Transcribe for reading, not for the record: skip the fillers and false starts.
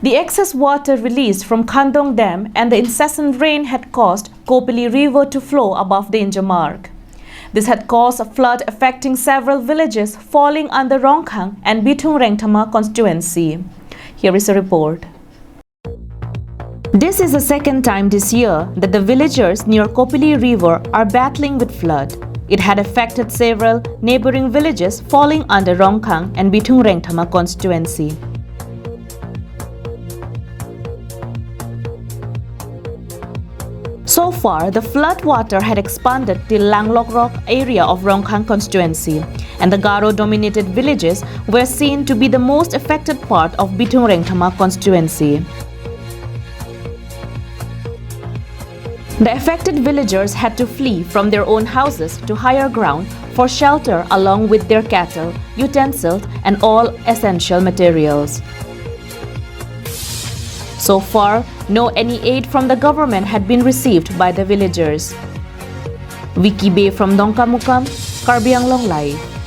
The excess water released from Kandong Dam and the incessant rain had caused Kopili River to flow above danger mark. This had caused a flood affecting several villages falling under Rongkhang and Bitung Rengthama constituency. Here is a report. This is the second time this year that the villagers near Kopili River are battling with flood. It had affected several neighboring villages falling under Rongkhang and Bitung Rengthama constituency. So far, the flood water had expanded till Langlokrok area of Rongkhang constituency, and the Garo-dominated villages were seen to be the most affected part of Bitung Rengthama constituency. The affected villagers had to flee from their own houses to higher ground for shelter along with their cattle, utensils, and all essential materials. So far, no any aid from the government had been received by the villagers. Vicky Bay from Dongkamukam, Karbianglong Live.